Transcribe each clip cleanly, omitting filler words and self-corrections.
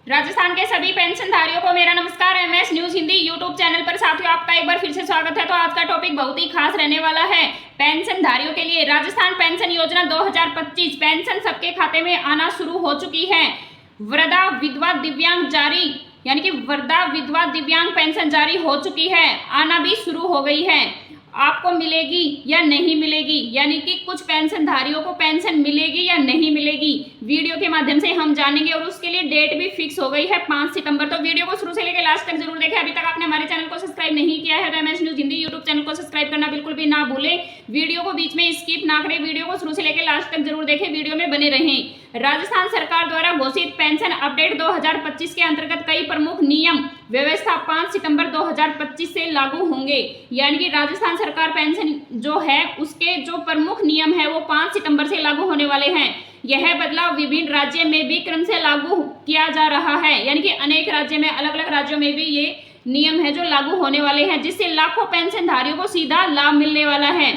राजस्थान के सभी पेंशनधारियों को मेरा नमस्कार। MS news Hindi YouTube channel पर साथियों आपका एक बार फिर से स्वागत है। तो आज का टॉपिक बहुत ही खास रहने वाला है पेंशनधारियों के लिए। राजस्थान पेंशन योजना 2025 पेंशन सबके खाते में आना शुरू हो चुकी है। वृद्धा विधवा दिव्यांग जारी यानी कि वृद्धा विधवा दिव्यांग पेंशन जारी हो चुकी है, आना भी शुरू हो गई है। आपको मिलेगी या नहीं मिलेगी, यानी कि कुछ पेंशनधारियों को पेंशन मिलेगी या नहीं मिलेगी, वीडियो के माध्यम से हम जानेंगे। और उसके लिए डेट भी फिक्स हो गई है 5 सितंबर। तो वीडियो को शुरू से लेकर लास्ट तक जरूर देखें। अभी तक आपने हमारे चैनल को सब्सक्राइब नहीं किया है तो MS news Hindi YouTube channel को सब्सक्राइब करना बिल्कुल भी ना भूलें। वीडियो को बीच में स्किप ना करें, वीडियो को शुरू से लेकर लास्ट तक जरूर देखें, वीडियो में बने रहें। राजस्थान सरकार द्वारा घोषित पेंशन अपडेट 2025 के अंतर्गत कई प्रमुख नियम व्यवस्था 5 सितंबर 2025 से लागू होंगे। यानी कि राजस्थान सरकार पेंशन जो है उसके जो प्रमुख नियम है वो 5 सितंबर से लागू होने वाले हैं। यह बदलाव विभिन्न राज्य में भी क्रम से लागू किया जा रहा है, यानी कि अनेक राज्य में, अलग अलग राज्यों में भी ये नियम है जो लागू होने वाले हैं, जिससे लाखों पेंशनधारियों को सीधा लाभ मिलने वाला है।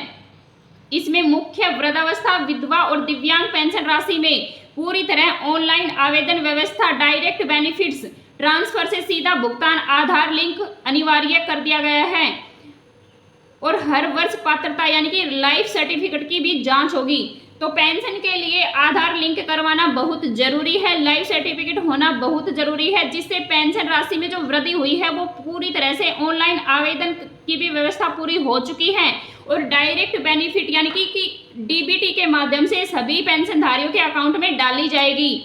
इसमें मुख्य वृद्धावस्था, विधवा और दिव्यांग पेंशन राशि में पूरी तरह ऑनलाइन आवेदन व्यवस्था, डायरेक्ट बेनिफिट्स ट्रांसफर से सीधा भुगतान, आधार लिंक अनिवार्य कर दिया गया है। और हर वर्ष पात्रता यानी कि लाइफ सर्टिफिकेट की भी जांच होगी। तो पेंशन के लिए आधार लिंक करवाना बहुत जरूरी है, लाइफ सर्टिफिकेट होना बहुत जरूरी है, जिससे पेंशन राशि में जो वृद्धि हुई है वो पूरी तरह से ऑनलाइन आवेदन की भी व्यवस्था पूरी हो चुकी है। और डायरेक्ट बेनिफिट यानी कि डीबीटी के माध्यम से सभी पेंशनधारियों के अकाउंट में डाली जाएगी।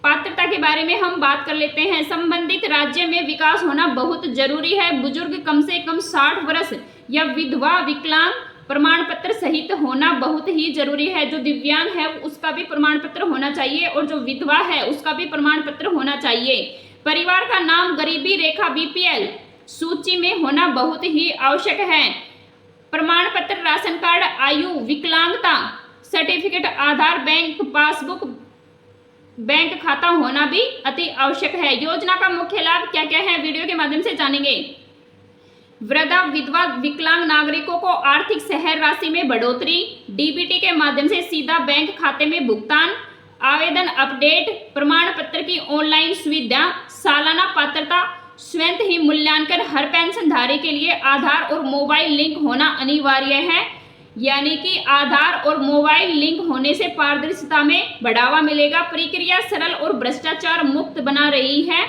पात्रता के बारे में हम बात कर लेते हैं। संबंधित राज्य में विकास होना बहुत जरूरी है। बुजुर्ग कम से कम 60 वर्ष या विधवा विकलांग प्रमाण पत्र सहित होना बहुत ही जरूरी है। जो दिव्यांग है उसका भी प्रमाण पत्र होना चाहिए और जो विधवा है उसका भी प्रमाण पत्र होना चाहिए। परिवार का नाम गरीबी रेखा बीपीएल सूची में होना बहुत ही आवश्यक है। प्रमाण पत्र, राशन कार्ड, आयु, विकलांगता सर्टिफिकेट, आधार, बैंक पासबुक, बैंक खाता होना भी अति आवश्यक है। योजना का मुख्य लाभ क्या क्या है वीडियो के माध्यम से जानेंगे। वृद्धा विधवा विकलांग नागरिकों को आर्थिक सहायता राशि में बढ़ोतरी, डीबीटी के माध्यम से सीधा बैंक खाते में भुगतान, आवेदन अपडेट, प्रमाण पत्र की ऑनलाइन सुविधा, सालाना पात्रता, स्वयं ही मूल्यांकन। हर पेंशनधारी के लिए आधार और मोबाइल लिंक होना अनिवार्य है, यानी कि आधार और मोबाइल लिंक होने से पारदर्शिता में बढ़ावा मिलेगा। प्रक्रिया सरल और भ्रष्टाचार मुक्त बना रही है।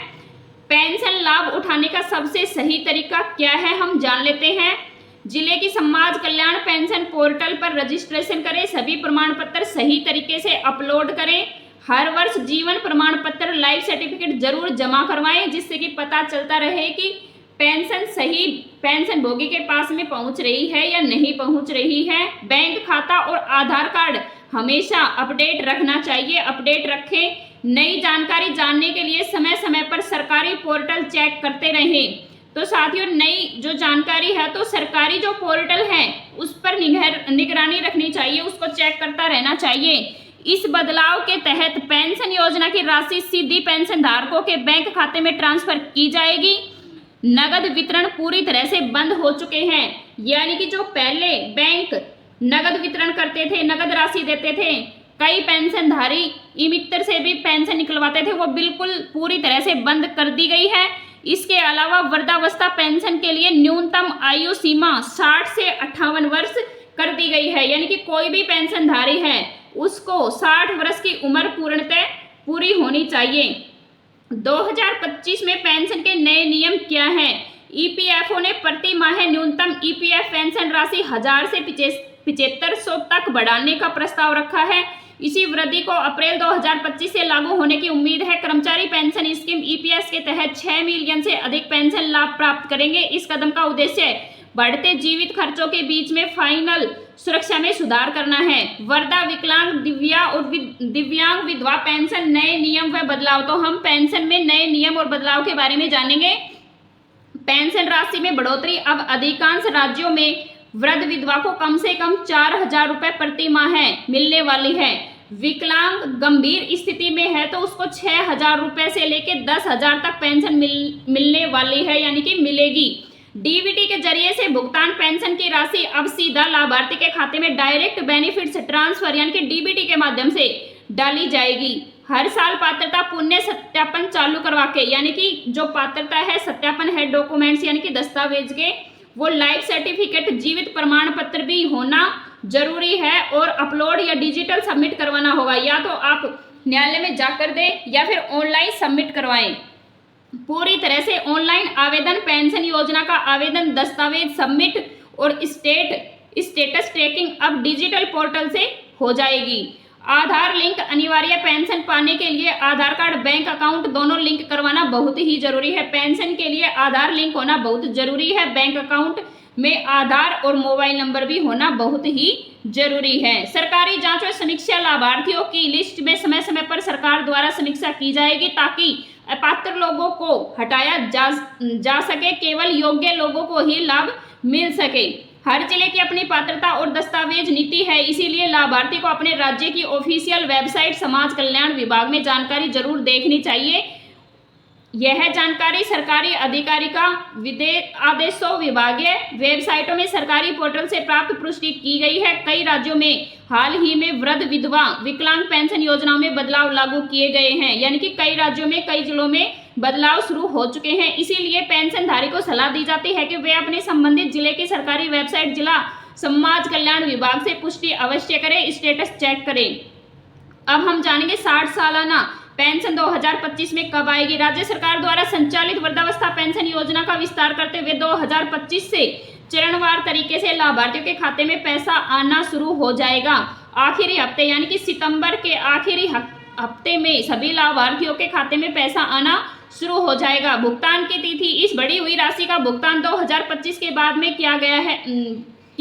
पेंशन लाभ उठाने का सबसे सही तरीका क्या है हम जान लेते हैं। जिले की समाज कल्याण पेंशन पोर्टल पर रजिस्ट्रेशन करें, सभी प्रमाण पत्र सही तरीके से अपलोड करें। हर वर्ष जीवन प्रमाण पत्र, लाइफ सर्टिफिकेट जरूर जमा करवाएं, जिससे कि पता चलता रहे कि पेंशन सही पेंशन भोगी के पास में पहुंच रही है या नहीं पहुंच रही है। बैंक खाता और आधार कार्ड हमेशा अपडेट रखना चाहिए, अपडेट रखें। नई जानकारी जानने के लिए समय समय पर सरकारी पोर्टल चेक करते रहें। तो साथियों, नई जो जानकारी है तो सरकारी जो पोर्टल है उस पर निगरानी रखनी चाहिए, उसको चेक करता रहना चाहिए। इस बदलाव के तहत पेंशन योजना की राशि सीधी पेंशन धारकों के बैंक खाते में ट्रांसफर की जाएगी। नगद वितरण पूरी तरह से बंद हो चुके हैं, यानी कि जो पहले बैंक नगद वितरण करते थे, नगद राशि देते थे, कई पेंशनधारी ई मित्र से भी पेंशन निकलवाते थे, वो बिल्कुल पूरी तरह से बंद कर दी गई है। इसके अलावा वृद्धावस्था पेंशन के लिए न्यूनतम आयु सीमा 60 से 58 वर्ष कर दी गई है, यानी कि कोई भी पेंशनधारी है उसको 60 वर्ष की उम्र पूर्णतः पूरी होनी चाहिए। 2025 में पेंशन के नए नियम क्या हैं। ईपीएफओ ने प्रति माह न्यूनतम ईपीएफ पेंशन राशि 1000 से 7500 तक बढ़ाने का प्रस्ताव रखा है। इसी वृद्धि को अप्रैल 2025 से लागू होने की उम्मीद है। कर्मचारी पेंशन स्कीम ईपीएस के तहत 6 मिलियन से अधिक पेंशन लाभ प्राप्त करेंगे। इस कदम का उद्देश्य बढ़ते जीवित खर्चों के बीच में फाइनल सुरक्षा में सुधार करना है। वृद्धा विकलांग दिव्यांग विधवा पेंशन नए नियम व बदलाव। तो हम पेंशन में नए नियम और बदलाव के बारे में जानेंगे। पेंशन राशि में बढ़ोतरी। अब अधिकांश राज्यों में वृद्ध विधवा को कम से कम 4000 रुपए प्रति माह मिलने वाली है। विकलांग गंभीर स्थिति में है तो उसको 6000 रुपए से लेकर 10,000 तक पेंशन मिलने वाली है, यानी कि मिलेगी। डीबीटी के जरिए से भुगतान पेंशन की राशि अब सीधा लाभार्थी के खाते में डायरेक्ट बेनिफिट्स ट्रांसफर यानी कि डीबीटी के माध्यम से डाली जाएगी। हर साल पात्रता पुण्य सत्यापन चालू करवा के, यानी कि जो पात्रता है सत्यापन है डॉक्यूमेंट्स यानी कि दस्तावेज के, वो लाइफ सर्टिफिकेट जीवित प्रमाण पत्र भी होना जरूरी है और अपलोड या डिजिटल सबमिट करवाना होगा। या तो आप न्यायालय में जाकर दें या फिर ऑनलाइन सबमिट करवाएं। पूरी तरह से ऑनलाइन आवेदन पेंशन योजना का आवेदन दस्तावेज सबमिट और स्टेटस ट्रैकिंग अब डिजिटल पोर्टल से हो जाएगी। आधार लिंक अनिवार्य, पेंशन पाने के लिए आधार कार्ड बैंक अकाउंट दोनों लिंक करवाना बहुत ही जरूरी है। पेंशन के लिए आधार लिंक होना बहुत जरूरी है। बैंक अकाउंट में आधार और मोबाइल नंबर भी होना बहुत ही जरूरी है। सरकारी जांच और समीक्षा, लाभार्थियों की लिस्ट में समय समय पर सरकार द्वारा समीक्षा की जाएगी ताकि अपात्र लोगों को हटाया जा सके, केवल योग्य लोगों को ही लाभ मिल सके। हर जिले की अपनी पात्रता और दस्तावेज नीति है, इसीलिए लाभार्थी को अपने राज्य की ऑफिशियल वेबसाइट समाज कल्याण विभाग में जानकारी जरूर देखनी चाहिए। यह जानकारी सरकारी अधिकारी का आदेशों विभागीय वेबसाइटों में सरकारी पोर्टल से प्राप्त पुष्टि की गई है। कई राज्यों में हाल ही में वृद्ध, विधवा, विकलांग पेंशन योजनाओं में बदलाव लागू किए गए हैं, यानी कि कई राज्यों में कई जिलों में बदलाव शुरू हो चुके हैं। इसीलिए पेंशनधारी को सलाह दी जाती है कि वे अपने संबंधित जिले की सरकारी वेबसाइट जिला समाज कल्याण विभाग से पुष्टि अवश्य करें, स्टेटस चेक करें। अब हम जानेंगे 60 सालाना पेंशन 2025 में कब आएगी। राज्य सरकार द्वारा संचालित वृद्धावस्था पेंशन योजना का विस्तार करते हुए 2025 से चरणवार तरीके से लाभार्थियों के खाते में पैसा आना शुरू हो जाएगा। आखिरी हफ्ते यानी कि सितंबर के आखिरी हफ्ते में सभी लाभार्थियों के खाते में पैसा आना शुरू हो जाएगा। भुगतान की तिथि, इस बढ़ी हुई राशि का भुगतान 2025 के बाद में किया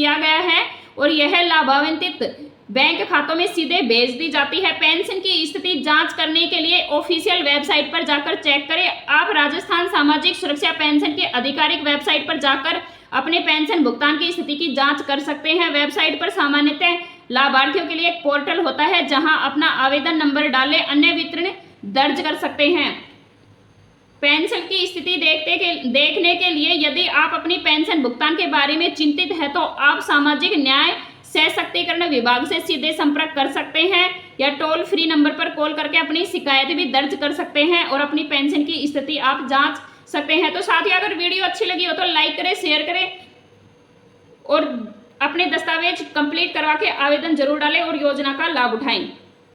गया है और यह लाभान्वित बैंक खातों में सीधे भेज दी जाती है। पेंशन की स्थिति जांच करने के लिए ऑफिशियल वेबसाइट पर जाकर चेक करें। आप राजस्थान सामाजिक सुरक्षा पेंशन के आधिकारिक वेबसाइट पर जाकर अपने पेंशन भुगतान की स्थिति की जांच कर सकते हैं। वेबसाइट पर सामान्यतः लाभार्थियों के लिए एक पोर्टल होता है जहां अपना आवेदन नंबर डालें, अन्य विवरण दर्ज कर सकते हैं। पेंशन की स्थिति देखने के लिए यदि आप अपनी पेंशन भुगतान के बारे में चिंतित हैं तो आप सामाजिक न्याय सशक्तिकरण विभाग से सीधे संपर्क कर सकते हैं या टोल फ्री नंबर पर कॉल करके अपनी शिकायत भी दर्ज कर सकते हैं और अपनी पेंशन की स्थिति आप जांच सकते हैं। तो साथियों, अगर वीडियो अच्छी लगी हो तो लाइक करें, शेयर करें और अपने दस्तावेज कंप्लीट करवा के आवेदन जरूर डालें और योजना का लाभ उठाएं।